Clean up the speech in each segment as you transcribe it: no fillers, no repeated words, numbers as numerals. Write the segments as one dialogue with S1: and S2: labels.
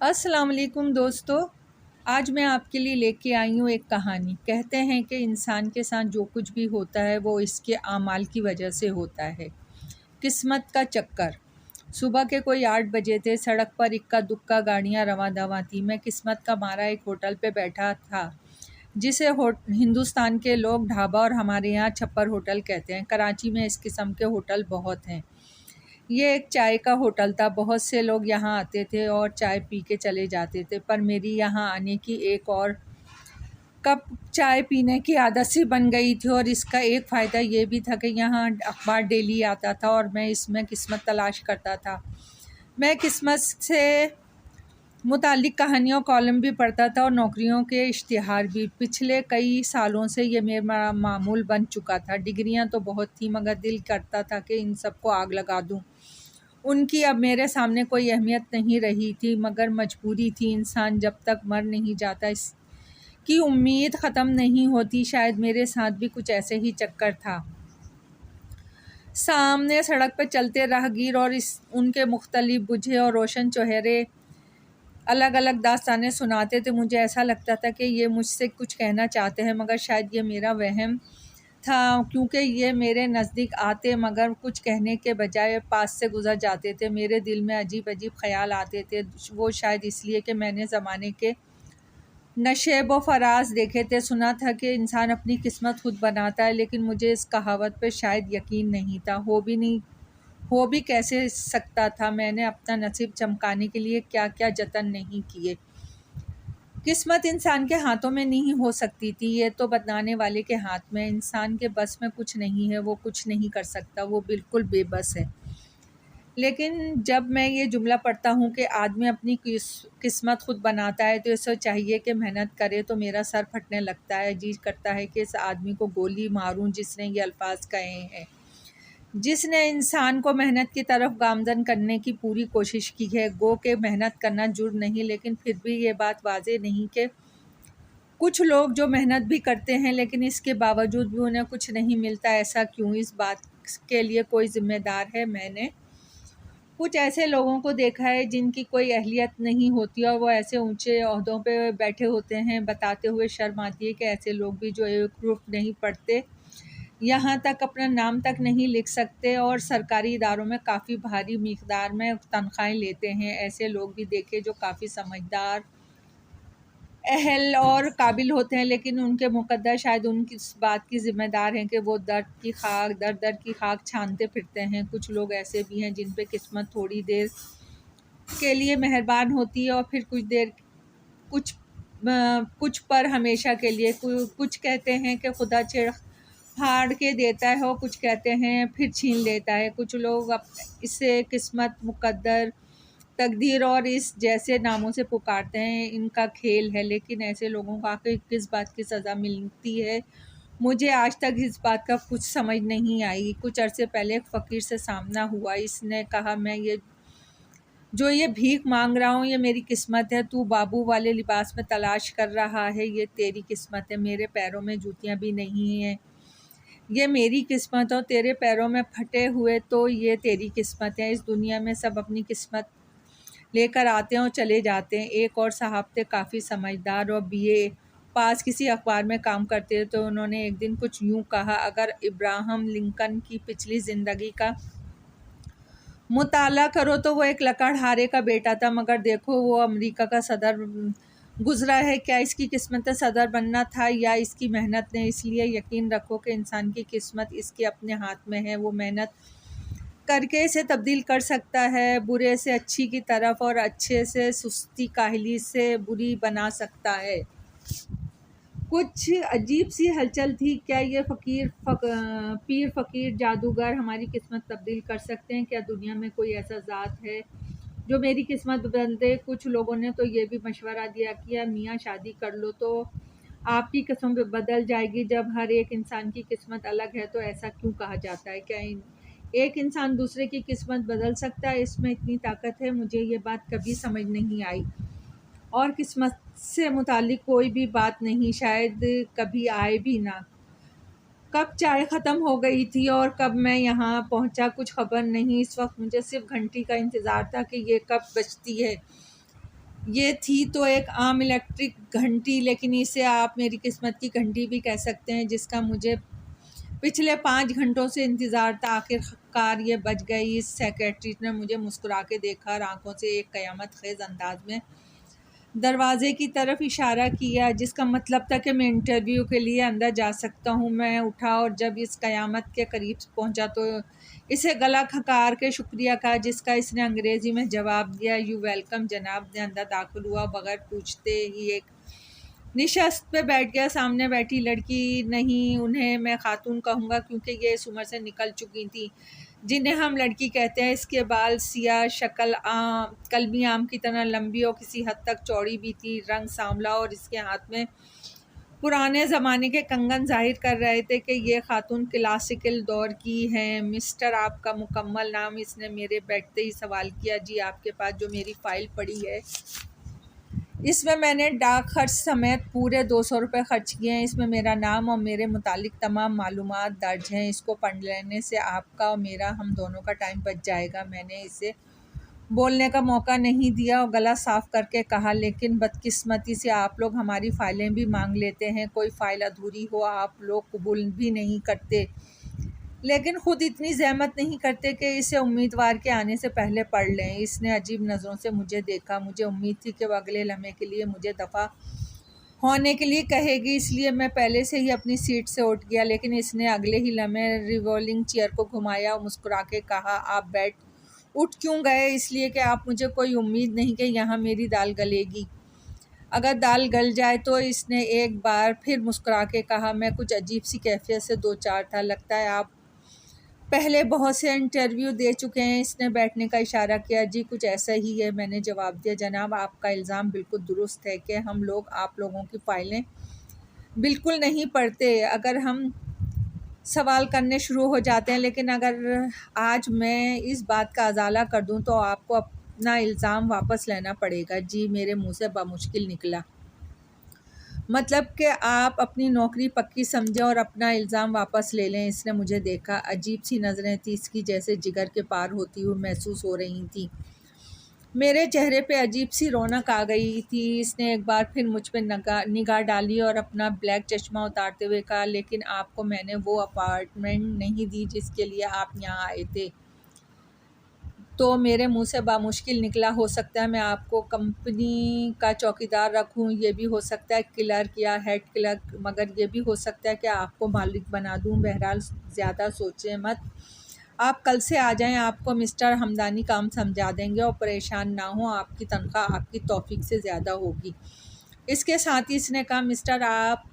S1: अस्सलाम वालेकुम दोस्तों। आज मैं आपके लिए लेके आई हूँ एक कहानी। कहते हैं कि इंसान के साथ जो कुछ भी होता है वो इसके आमाल की वजह से होता है। किस्मत का चक्कर। सुबह के कोई 8 बजे थे। सड़क पर इक्का दुक्का गाड़ियाँ रवां दवां थी। मैं किस्मत का मारा एक होटल पे बैठा था जिसे हिंदुस्तान के लोग ढाबा और हमारे यहाँ छप्पर होटल कहते हैं। कराची में इस किस्म के होटल बहुत हैं। ये एक चाय का होटल था। बहुत से लोग यहाँ आते थे और चाय पी के चले जाते थे, पर मेरी यहाँ आने की एक और कप चाय पीने की आदत सी बन गई थी। और इसका एक फ़ायदा ये भी था कि यहाँ अखबार डेली आता था और मैं इसमें किस्मत तलाश करता था। मैं किस्मत से मुतालिक कहानियों कॉलम भी पढ़ता था और नौकरियों के इश्तिहार भी। पिछले कई सालों से ये मेरा मामूल बन चुका था। डिग्रियां तो बहुत थी, मगर दिल करता था कि इन सबको आग लगा दूं। उनकी अब मेरे सामने कोई अहमियत नहीं रही थी, मगर मजबूरी थी। इंसान जब तक मर नहीं जाता इसकी उम्मीद ख़त्म नहीं होती। शायद मेरे साथ भी कुछ ऐसे ही चक्कर था। सामने सड़क पर चलते राहगीर और उनके मुख्तलिफ बुझे और रोशन चेहरे अलग अलग दास्तानें सुनाते थे। मुझे ऐसा लगता था कि ये मुझसे कुछ कहना चाहते हैं, मगर शायद ये मेरा वहम था, क्योंकि ये मेरे नज़दीक आते मगर कुछ कहने के बजाय पास से गुज़र जाते थे। मेरे दिल में अजीब अजीब ख़्याल आते थे। वो शायद इसलिए कि मैंने ज़माने के नशेब व फराज देखे थे। सुना था कि इंसान अपनी किस्मत खुद बनाता है, लेकिन मुझे इस कहावत पे शायद यकीन नहीं था। हो भी कैसे सकता था। मैंने अपना नसीब चमकाने के लिए क्या क्या जतन नहीं किए। किस्मत इंसान के हाथों में नहीं हो सकती थी, ये तो बताने वाले के हाथ में। इंसान के बस में कुछ नहीं है, वो कुछ नहीं कर सकता, वो बिल्कुल बेबस है। लेकिन जब मैं ये जुमला पढ़ता हूँ कि आदमी अपनी किस्मत खुद बनाता है, तो इसे चाहिए कि मेहनत करे, तो मेरा सर फटने लगता है। जी करता है कि इस आदमी को गोली मारूं जिसने ये अल्फाज कहे हैं, जिसने इंसान को मेहनत की तरफ गामज़न करने की पूरी कोशिश की है। गो के मेहनत करना जुर्म नहीं, लेकिन फिर भी ये बात वाज़ेह नहीं कि कुछ लोग जो मेहनत भी करते हैं लेकिन इसके बावजूद भी उन्हें कुछ नहीं मिलता। ऐसा क्यों? इस बात के लिए कोई ज़िम्मेदार है? मैंने कुछ ऐसे लोगों को देखा है जिनकी कोई अहलियत नहीं होती और वो ऐसे ऊंचे ओहदों पे बैठे होते हैं। बताते हुए शर्म आती है कि ऐसे लोग भी जो एक रुख नहीं पढ़ते, यहाँ तक अपना नाम तक नहीं लिख सकते और सरकारी इदारों में काफ़ी भारी मिकदार में तनख्वाहें लेते हैं। ऐसे लोग भी देखे जो काफ़ी समझदार, अहल और काबिल होते हैं, लेकिन उनके मुक़द्दर शायद उनकी इस बात की ज़िम्मेदार हैं कि वो दर दर की खाक छानते फिरते हैं। कुछ लोग ऐसे भी हैं जिन पे किस्मत थोड़ी देर के लिए मेहरबान होती है और फिर कुछ पर हमेशा के लिए। कुछ कहते हैं कि खुदा छेड़ फाड़ के देता है और कुछ कहते हैं फिर छीन लेता है। कुछ लोग इसे किस्मत, मुक़द्दर, तकदीर और इस जैसे नामों से पुकारते हैं। इनका खेल है, लेकिन ऐसे लोगों को आखिर किस बात की सज़ा मिलती है, मुझे आज तक इस बात का कुछ समझ नहीं आई। कुछ अरसे पहले एक फ़कीर से सामना हुआ। इसने कहा, मैं ये भीख मांग रहा हूँ ये मेरी किस्मत है। तू बाबू वाले लिबास में तलाश कर रहा है, ये तेरी किस्मत है। मेरे पैरों में जूतियाँ भी नहीं हैं, ये मेरी किस्मत। और तेरे पैरों में फटे हुए, तो ये तेरी किस्मत है। इस दुनिया में सब अपनी किस्मत लेकर आते हैं और चले जाते हैं। एक और साहब थे, काफ़ी समझदार और बीए पास, किसी अखबार में काम करते थे। तो उन्होंने एक दिन कुछ यूँ कहा, अगर इब्राहम लिंकन की पिछली ज़िंदगी का मुताला करो तो वो एक लकड़हारे का बेटा था, मगर देखो वो अमेरिका का सदर गुजरा है। क्या इसकी किस्मत सदर बनना था या इसकी मेहनत ने? इसलिए यकीन रखो कि इंसान की किस्मत इसके अपने हाथ में है। वो मेहनत करके इसे तब्दील कर सकता है, बुरे से अच्छी की तरफ और अच्छे से सुस्ती काहली से बुरी बना सकता है। कुछ अजीब सी हलचल थी। क्या ये पीर फ़कीर जादूगर हमारी किस्मत तब्दील कर सकते हैं? क्या दुनिया में कोई ऐसा ज़ात है जो मेरी किस्मत बदल दे? कुछ लोगों ने तो ये भी मशवरा दिया कि या मियाँ शादी कर लो तो आपकी किस्मत बदल जाएगी। जब हर एक इंसान की किस्मत अलग है तो ऐसा क्यों कहा जाता है? क्या एक इंसान दूसरे की किस्मत बदल सकता है? इसमें इतनी ताकत है? मुझे ये बात कभी समझ नहीं आई। और किस्मत से मुतालिक कोई भी बात नहीं, शायद कभी आए भी ना। कब चाय ख़त्म हो गई थी और कब मैं यहाँ पहुँचा, कुछ खबर नहीं। इस वक्त मुझे सिर्फ घंटी का इंतज़ार था कि ये कब बजती है। ये थी तो एक आम इलेक्ट्रिक घंटी, लेकिन इसे आप मेरी किस्मत की घंटी भी कह सकते हैं, जिसका मुझे पिछले 5 घंटों से इंतज़ार था। आखिरकार ये बज गई। इस सेक्रेटरी ने मुझे मुस्कुरा के देखा और आंखों से एक क़यामत ख़ेज़ अंदाज में दरवाजे की तरफ इशारा किया, जिसका मतलब था कि मैं इंटरव्यू के लिए अंदर जा सकता हूँ। मैं उठा और जब इस क़यामत के करीब पहुँचा तो इसे गला खकार के शुक्रिया कहा, जिसका इसने अंग्रेज़ी में जवाब दिया, यू वेलकम जनाब। ने अंदर दाखिल हुआ, बगैर पूछते ही एक निशस्त पे बैठ गया। सामने बैठी लड़की, नहीं उन्हें मैं खातून कहूँगा क्योंकि ये इस उम्र से निकल चुकी थी जिन्हें हम लड़की कहते हैं। इसके बाल सियाह, शक्ल कलमी आम की तरह लंबी और किसी हद तक चौड़ी भी थी, रंग सांवला, और इसके हाथ में पुराने ज़माने के कंगन जाहिर कर रहे थे कि ये खातून क्लासिकल दौर की हैं। मिस्टर, आपका मुकम्मल नाम? इसने मेरे बैठते ही सवाल किया। जी, आपके पास जो मेरी फ़ाइल पड़ी है, इसमें मैंने डाक खर्च समेत पूरे 200 रुपये ख़र्च किए हैं। इसमें मेरा नाम और मेरे मुतालिक तमाम मालूमात दर्ज हैं। इसको पढ़ लेने से आपका और मेरा, हम दोनों का टाइम बच जाएगा। मैंने इसे बोलने का मौका नहीं दिया और गला साफ़ करके कहा, लेकिन बदकिस्मती से आप लोग हमारी फ़ाइलें भी मांग लेते हैं। कोई फ़ाइल अधूरी हो आप लोग कबूल भी नहीं करते, लेकिन ख़ुद इतनी ज़हमत नहीं करते कि इसे उम्मीदवार के आने से पहले पढ़ लें। इसने अजीब नज़रों से मुझे देखा। मुझे उम्मीद थी कि वह अगले लम्हे के लिए मुझे दफ़ा होने के लिए कहेगी, इसलिए मैं पहले से ही अपनी सीट से उठ गया, लेकिन इसने अगले ही लम्हे रिवॉल्विंग चेयर को घुमाया और मुस्कुरा के कहा, आप उठ क्यों गए? इसलिए कि आप मुझे कोई उम्मीद नहीं कि यहाँ मेरी दाल गलेगी। अगर दाल गल जाए तो? इसने एक बार फिर मुस्कुरा के कहा। मैं कुछ अजीब सी कैफियत से दो चार था। लगता है आप पहले बहुत से इंटरव्यू दे चुके हैं। इसने बैठने का इशारा किया। जी, कुछ ऐसा ही है, मैंने जवाब दिया। जनाब, आपका इल्ज़ाम बिल्कुल दुरुस्त है कि हम लोग आप लोगों की फ़ाइलें बिल्कुल नहीं पढ़ते अगर हम सवाल करने शुरू हो जाते हैं, लेकिन अगर आज मैं इस बात का अज़ाला कर दूं तो आपको अपना इल्ज़ाम वापस लेना पड़ेगा। जी, मेरे मुंह से बामुश्किल निकला। मतलब कि आप अपनी नौकरी पक्की समझें और अपना इल्ज़ाम वापस ले लें। इसने मुझे देखा। अजीब सी नज़रें थी इसकी, जैसे जिगर के पार होती हुई महसूस हो रही थी। मेरे चेहरे पे अजीब सी रौनक आ गई थी। इसने एक बार फिर मुझ पे निगाह डाली और अपना ब्लैक चश्मा उतारते हुए कहा, लेकिन आपको मैंने वो अपार्टमेंट नहीं दी जिसके लिए आप यहाँ आए थे। तो मेरे मुंह से बामुश्किल निकला, हो सकता है मैं आपको कंपनी का चौकीदार रखूं, ये भी हो सकता है क्लर्क या हेड क्लर्क, मगर ये भी हो सकता है कि आपको मालिक बना दूं। बहरहाल ज़्यादा सोचें मत, आप कल से आ जाएं, आपको मिस्टर हमदानी काम समझा देंगे और परेशान ना हो, आपकी तनख्वाह आपकी तौफीक से ज़्यादा होगी। इसके साथ ही इसने कहा, मिस्टर आप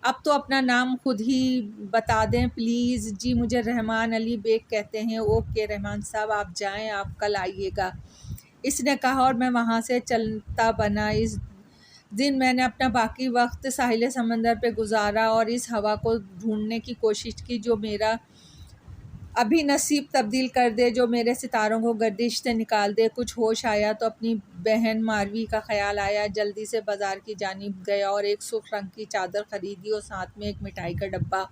S1: अब तो अपना नाम खुद ही बता दें प्लीज़। जी, मुझे रहमान अली बेग कहते हैं। ओके रहमान साहब, आप जाएं, आप कल आइएगा, इसने कहा और मैं वहाँ से चलता बना। इस दिन मैंने अपना बाकी वक्त साहिल समंदर पे गुजारा और इस हवा को ढूंढने की कोशिश की जो मेरा अभी नसीब तब्दील कर दे, जो मेरे सितारों को गर्दिश से निकाल दे। कुछ होश आया तो अपनी बहन मारवी का ख्याल आया। जल्दी से बाज़ार की जानिब गया और एक सुर्ख रंग की चादर ख़रीदी और साथ में एक मिठाई का डब्बा,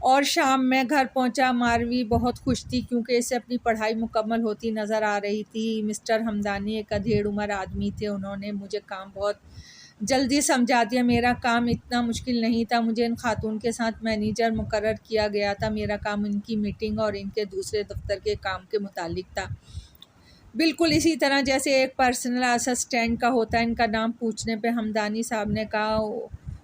S1: और शाम में घर पहुंचा। मारवी बहुत खुश थी क्योंकि इसे अपनी पढ़ाई मुकम्मल होती नज़र आ रही थी। मिस्टर हमदानी एक अधेड़ उम्र आदमी थे। उन्होंने मुझे काम बहुत जल्दी समझा दिया। मेरा काम इतना मुश्किल नहीं था। मुझे इन खातून के साथ मैनेजर मुकर्रर किया गया था। मेरा काम इनकी मीटिंग और इनके दूसरे दफ्तर के काम के मुतालिक था, बिल्कुल इसी तरह जैसे एक पर्सनल असिस्टेंट का होता है। इनका नाम पूछने पे हमदानी साहब ने कहा,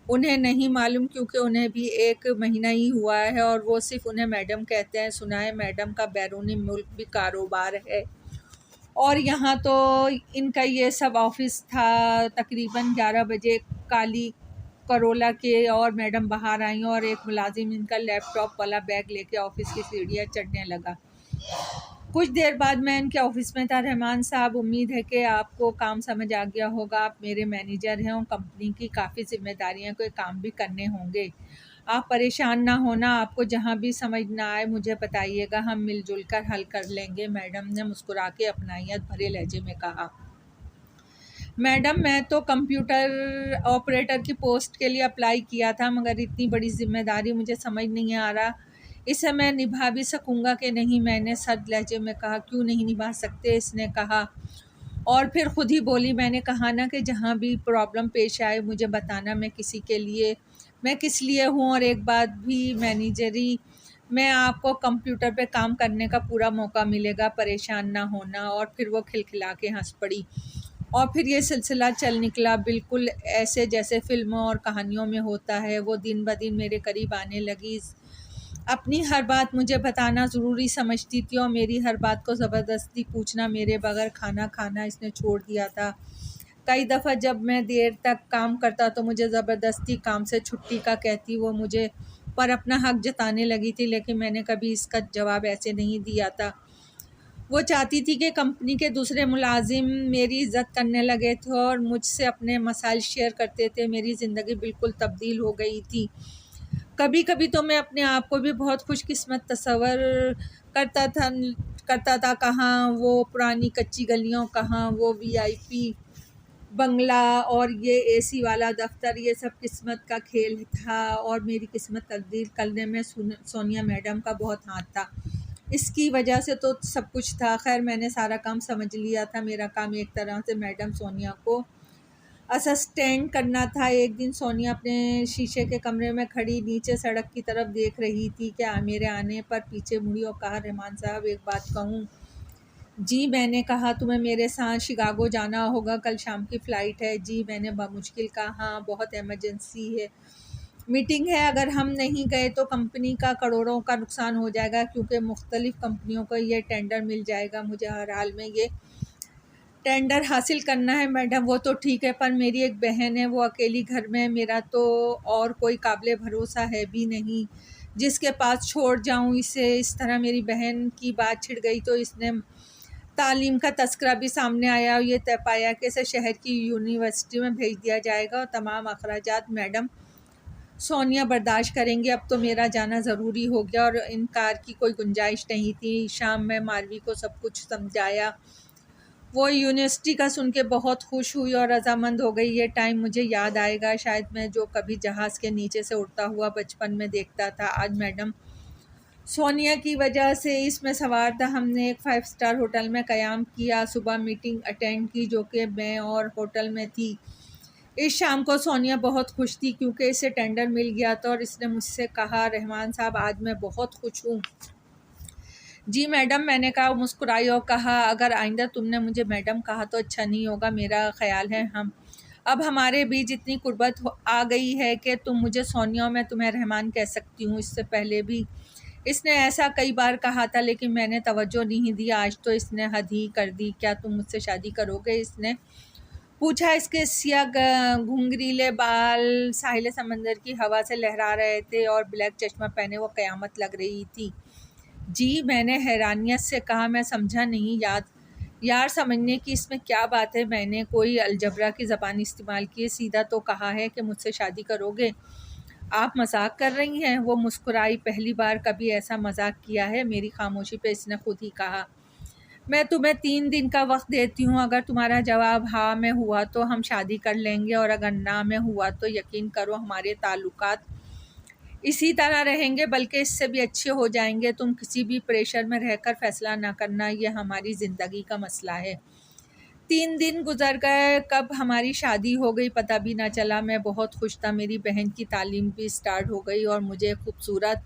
S1: उन्हें नहीं मालूम क्योंकि उन्हें भी 1 महीना ही हुआ है और वो सिर्फ उन्हें मैडम कहते हैं। सुना है मैडम का बैरूनी मुल्क भी कारोबार है। और यहाँ तो इनका ये सब ऑफिस था। तकरीबन 11 बजे काली करोला के और मैडम बाहर आई और एक मुलाजिम इनका लैपटॉप वाला बैग लेके ऑफिस की सीढ़ियाँ चढ़ने लगा। कुछ देर बाद मैं इनके ऑफिस में था। रहमान साहब, उम्मीद है कि आपको काम समझ आ गया होगा। आप मेरे मैनेजर हैं और कंपनी की काफ़ी जिम्मेदारियां कोई काम भी करने होंगे। आप परेशान ना होना, आपको जहां भी समझ ना आए मुझे बताइएगा, हम मिलजुल कर हल कर लेंगे। मैडम ने मुस्कुरा के अपनाइयत भरे लहजे में कहा। मैडम, मैं तो कंप्यूटर ऑपरेटर की पोस्ट के लिए अप्लाई किया था, मगर इतनी बड़ी जिम्मेदारी मुझे समझ नहीं आ रहा इसे मैं निभा भी सकूंगा कि नहीं। मैंने सर्द लहजे में कहा। क्यों नहीं निभा सकते, इसने कहा और फिर ख़ुद ही बोली, मैंने कहा ना कि जहाँ भी प्रॉब्लम पेश आए मुझे बताना, मैं किस लिए हूँ। और एक बात भी मैनेजरी में आपको कंप्यूटर पे काम करने का पूरा मौका मिलेगा, परेशान ना होना। और फिर वो खिलखिला के हंस पड़ी। और फिर ये सिलसिला चल निकला, बिल्कुल ऐसे जैसे फ़िल्मों और कहानियों में होता है। वो दिन ब दिन मेरे करीब आने लगी, अपनी हर बात मुझे बताना ज़रूरी समझती थी और मेरी हर बात को ज़बरदस्ती पूछना, मेरे बगैर खाना खाना इसने छोड़ दिया था। कई दफ़ा जब मैं देर तक काम करता तो मुझे ज़बरदस्ती काम से छुट्टी का कहती वो मुझे पर अपना हक जताने लगी थी, लेकिन मैंने कभी इसका जवाब ऐसे नहीं दिया था। वो चाहती थी कि कंपनी के दूसरे मुलाजिम मेरी इज़्ज़त करने लगे थे और मुझसे अपने मसाइल शेयर करते थे। मेरी ज़िंदगी बिल्कुल तब्दील हो गई थी। कभी कभी तो मैं अपने आप को भी बहुत खुशकिस्मत तस्वर करता था। कहाँ वो पुरानी कच्ची गलियों, कहाँ वो वीआईपी बंगला और ये एसी वाला दफ्तर, ये सब किस्मत का खेल था। और मेरी किस्मत तब्दील करने में सोनिया मैडम का बहुत हाथ था। इसकी वजह से तो सब कुछ था। खैर, मैंने सारा काम समझ लिया था। मेरा काम एक तरह से मैडम सोनिया को असिस्टेंट करना था। एक दिन सोनिया अपने शीशे के कमरे में खड़ी नीचे सड़क की तरफ देख रही थी कि मेरे आने पर पीछे मुड़ी और कहा, रहमान साहब एक बात कहूँ? जी। मैंने कहा, तुम्हें मेरे साथ शिकागो जाना होगा, कल शाम की फ़्लाइट है। जी। मैंने बमुश्किल कहा, हाँ बहुत इमरजेंसी है, मीटिंग है। अगर हम नहीं गए तो कंपनी का करोड़ों का नुकसान हो जाएगा, क्योंकि मुख्तलिफ़ कंपनियों को ये टेंडर मिल जाएगा। मुझे हर हाल में ये टेंडर हासिल करना है मैडम। वो तो ठीक है, पर मेरी एक बहन है, वो अकेली घर में है। मेरा तो और कोई काबिल भरोसा है भी नहीं जिसके पास छोड़ जाऊं इसे। इस तरह मेरी बहन की बात छिड़ गई तो इसने तालीम का तस्करा भी सामने आया और ये तय पाया कि इसे शहर की यूनिवर्सिटी में भेज दिया जाएगा और तमाम अखराजात मैडम सोनिया बर्दाश्त करेंगे। अब तो मेरा जाना ज़रूरी हो गया और इनकार की कोई गुंजाइश नहीं थी। शाम में मारवी को सब कुछ समझाया। वो यूनिवर्सिटी का सुन के बहुत खुश हुई और रजामंद हो गई। ये टाइम मुझे याद आएगा, शायद मैं जो कभी जहाज़ के नीचे से उड़ता हुआ बचपन में देखता था, आज मैडम सोनिया की वजह से इसमें सवार था। हमने एक 5 स्टार होटल में क़याम किया। सुबह मीटिंग अटेंड की जो कि मैं और होटल में थी। इस शाम को सोनिया बहुत खुश थी क्योंकि इसे टेंडर मिल गया था और इसने मुझसे कहा, रहमान साहब आज मैं बहुत खुश हूँ। जी मैडम, मैंने कहा। मुस्कुराई और कहा, अगर आइंदा तुमने मुझे मैडम कहा तो अच्छा नहीं होगा। मेरा ख़्याल है अब हमारे बीच इतनी कुर्बत आ गई है कि तुम मुझे सोनिया और मैं तुम्हें रहमान कह सकती हूँ। इससे पहले भी इसने ऐसा कई बार कहा था, लेकिन मैंने तवज्जो नहीं दी। आज तो इसने हद ही कर दी। क्या तुम मुझसे शादी करोगे? इसने पूछा। इसके सिया घुंघरीले बाल साहिल समंदर की हवा से लहरा रहे थे और ब्लैक चश्मा पहने वो क़यामत लग रही थी। जी, मैंने हैरानियत से कहा। मैं समझा नहीं। यार समझने की इसमें क्या बात है? मैंने कोई अलजबरा की ज़बान इस्तेमाल की है? सीधा तो कहा है कि मुझसे शादी करोगे। आप मजाक कर रही हैं? वो मुस्कुराई। पहली बार कभी ऐसा मजाक किया है? मेरी खामोशी पे इसने खुद ही कहा, मैं तुम्हें 3 दिन का वक्त देती हूँ। अगर तुम्हारा जवाब हाँ में हुआ तो हम शादी कर लेंगे और अगर ना में हुआ तो यकीन करो हमारे ताल्लुकात इसी तरह रहेंगे, बल्कि इससे भी अच्छे हो जाएंगे। तुम किसी भी प्रेशर में रहकर फ़ैसला ना करना, यह हमारी ज़िंदगी का मसला है। 3 दिन गुजर गए, कब हमारी शादी हो गई पता भी ना चला। मैं बहुत खुश था। मेरी बहन की तालीम भी स्टार्ट हो गई और मुझे खूबसूरत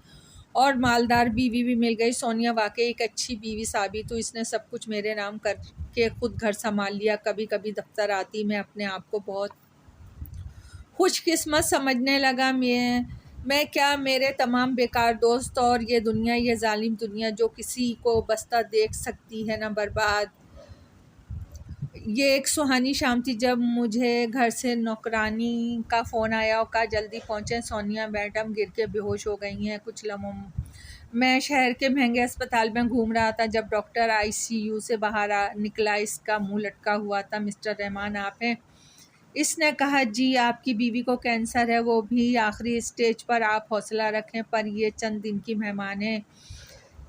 S1: और मालदार बीवी भी मिल गई। सोनिया वाकई एक अच्छी बीवी साबित हुई। इसने सब कुछ मेरे नाम करके खुद घर संभाल लिया। कभी कभी दफ्तर आती मैं अपने आप को बहुत खुशकिस्मत समझने लगा। मैं क्या, मेरे तमाम बेकार दोस्त और ये दुनिया, ये जालिम दुनिया जो किसी को बसता देख सकती है ना बर्बाद। ये एक सुहानी शाम थी जब मुझे घर से नौकरानी का फ़ोन आया और कहा, जल्दी पहुँचें, सोनिया मैडम गिर के बेहोश हो गई हैं। कुछ लम्हों मैं शहर के महंगे अस्पताल में घूम रहा था जब डॉक्टर आईसीयू से बाहर निकला। इसका मुंह लटका हुआ था। मिस्टर रहमान आप हैं? इसने कहा, जी। आपकी बीवी को कैंसर है, वो भी आखिरी स्टेज पर। आप हौसला रखें, पर ये चंद दिन की मेहमान है।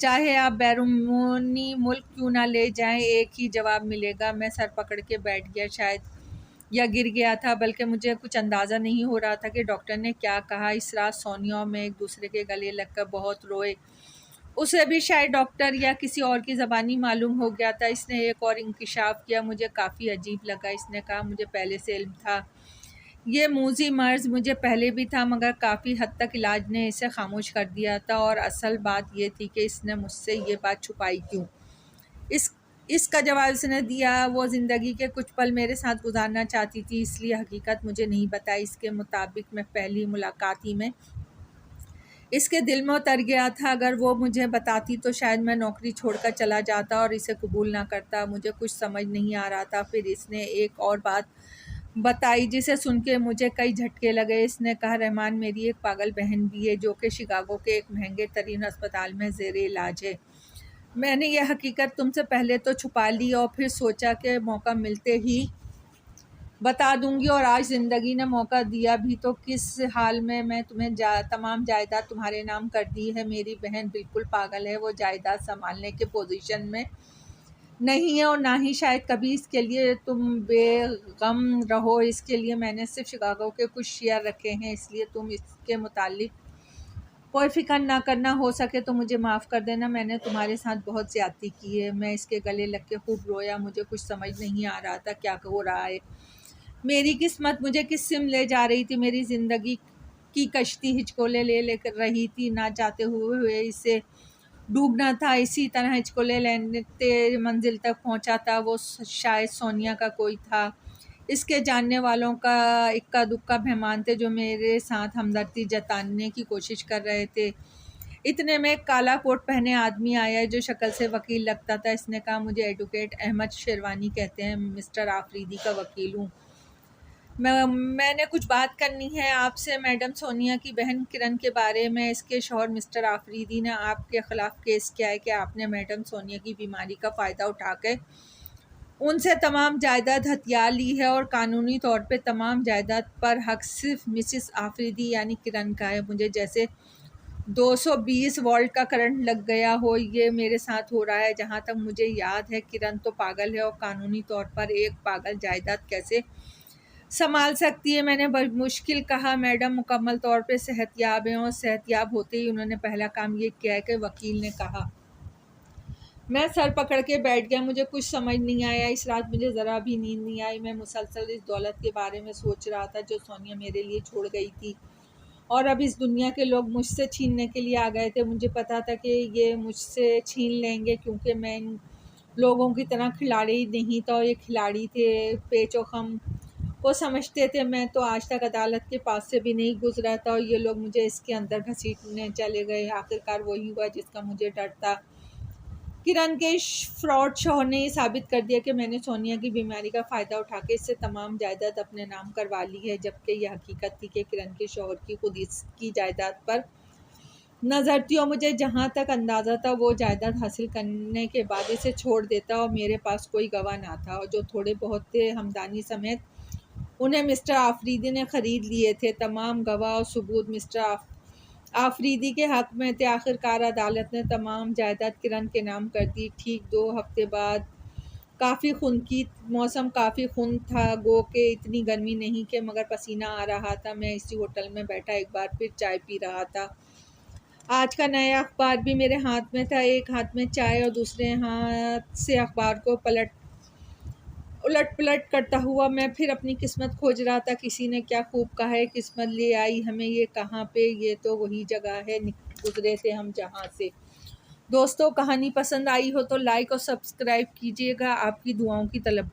S1: चाहे आप बैरूनी मुल्क क्यों ना ले जाएं, एक ही जवाब मिलेगा। मैं सर पकड़ के बैठ गया, शायद या गिर गया था, बल्कि मुझे कुछ अंदाज़ा नहीं हो रहा था कि डॉक्टर ने क्या कहा। इस रात सोनिया और मैं एक दूसरे के गले लगकर बहुत रोए उसे भी शायद डॉक्टर या किसी और की ज़बानी मालूम हो गया था। इसने एक और इंकिशाफ किया, मुझे काफ़ी अजीब लगा। इसने कहा मुझे पहले से इल्म था, ये मूजी मर्ज़ मुझे पहले भी था, मगर काफ़ी हद तक इलाज ने इसे खामोश कर दिया था। और असल बात ये थी कि इसने मुझसे ये बात छुपाई क्यों। इसका जवाब इसने दिया, वो ज़िंदगी के कुछ पल मेरे साथ गुजारना चाहती थी, इसलिए हकीकत मुझे नहीं बताई। इसके मुताबिक मैं पहली मुलाकात ही में इसके दिल में उतर गया था। अगर वो मुझे बताती तो शायद मैं नौकरी छोड़कर चला जाता और इसे कबूल ना करता। मुझे कुछ समझ नहीं आ रहा था। फिर इसने एक और बात बताई जिसे सुन के मुझे कई झटके लगे। इसने कहा रहमान, मेरी एक पागल बहन भी है जो कि शिकागो के एक महंगे तरीन अस्पताल में ज़ेरे इलाज है। मैंने यह हकीकत तुमसे पहले तो छुपा ली और फिर सोचा कि मौका मिलते ही बता दूंगी, और आज ज़िंदगी ने मौका दिया भी तो किस हाल में मैं तुम्हें तमाम जायदाद तुम्हारे नाम कर दी है। मेरी बहन बिल्कुल पागल है, वो जायदाद संभालने के पोजीशन में नहीं है और ना ही शायद कभी। इसके लिए तुम बेगम रहो। इसके लिए मैंने सिर्फ शिकागो के कुछ शेयर रखे हैं, इसलिए तुम इसके मुतालिक कोई फ़िक्र ना करना। हो सके तो मुझे माफ़ कर देना, मैंने तुम्हारे साथ बहुत ज़्यादती की है। मैं इसके गले लग के खूब रोया। मुझे कुछ समझ नहीं आ रहा था क्या हो रहा है। मेरी किस्मत मुझे किस सिम ले जा रही थी। मेरी ज़िंदगी की कश्ती हिचकोले ले लेकर रही थी। ना चाहते हुए इसे डूबना था। इसी तरह हिचकोले लेते मंजिल तक पहुंचा था। वो शायद सोनिया का कोई था। इसके जानने वालों का इक्का दुक्का मेहमान थे जो मेरे साथ हमदर्दी जताने की कोशिश कर रहे थे। इतने में एक काला कोट पहने आदमी आया जो शक्ल से वकील लगता था। इसने कहा मुझे एडवोकेट अहमद शेरवानी कहते हैं, मिस्टर आफरीदी का वकील हूँ। मैंने कुछ बात करनी है आपसे मैडम सोनिया की बहन किरण के बारे में। इसके शौहर मिस्टर आफरीदी ने आपके ख़िलाफ़ केस किया है कि आपने मैडम सोनिया की बीमारी का फ़ायदा उठाकर उनसे तमाम जायदाद हथिया ली है और कानूनी तौर पे तमाम जायदाद पर हक सिर्फ मिसिस आफरीदी यानी किरण का है। मुझे जैसे 220 वोल्ट का करंट लग गया हो, ये मेरे साथ हो रहा है। जहाँ तक मुझे याद है किरण तो पागल है और कानूनी तौर पर एक पागल जायदाद कैसे संभाल सकती है। मैंने बड़ी मुश्किल कहा मैडम मुकम्मल तौर पे सेहतयाब हैं। और सेहतयाब होते ही उन्होंने पहला काम ये किया है कि वकील ने कहा। मैं सर पकड़ के बैठ गया। मुझे कुछ समझ नहीं आया। इस रात मुझे ज़रा भी नींद नहीं आई। मैं मुसलसल इस दौलत के बारे में सोच रहा था जो सोनिया मेरे लिए छोड़ गई थी और अब इस दुनिया के लोग मुझसे छीनने के लिए आ गए थे। मुझे पता था कि ये मुझसे छीन लेंगे क्योंकि मैं इन लोगों की तरह खिलाड़ी नहीं था। ये खिलाड़ी थे, पेचो खम को समझते थे। मैं तो आज तक अदालत के पास से भी नहीं गुजरा था और ये लोग मुझे इसके अंदर घसीटने चले गए। आखिरकार वही हुआ जिसका मुझे डर था। किरण के फ्रॉड शौहर ने ये साबित कर दिया कि मैंने सोनिया की बीमारी का फ़ायदा उठा के इससे तमाम जायदाद अपने नाम करवा ली है, जबकि यह हकीकत थी कि किरण के शौहर की खुद इसकी जायदाद पर नज़र थी और मुझे जहाँ तक अंदाज़ा था वो जायदाद हासिल करने के बाद इसे छोड़ देता और मेरे पास कोई गवाह ना था। और जो थोड़े बहुत थे हमदानी समेत उन्हें मिस्टर आफरीदी ने ख़रीद लिए थे। तमाम गवाह और सबूत मिस्टर आफरीदी के हक़ में थे। आखिरकार अदालत ने तमाम जायदाद किरण के नाम कर दी। ठीक 2 हफ्ते बाद काफ़ी खुन की मौसम काफ़ी खुन था, गो के इतनी गर्मी नहीं कि मगर पसीना आ रहा था। मैं इसी होटल में बैठा एक बार फिर चाय पी रहा था। आज का नया अखबार भी मेरे हाथ में था। एक हाथ में चाय और दूसरे हाथ से अखबार को उलट पलट करता हुआ मैं फिर अपनी किस्मत खोज रहा था। किसी ने क्या खूब कहा है, किस्मत ले आई हमें ये कहाँ पे, ये तो वही जगह है गुजरे थे हम जहाँ से। दोस्तों कहानी पसंद आई हो तो लाइक और सब्सक्राइब कीजिएगा। आपकी दुआओं की तलब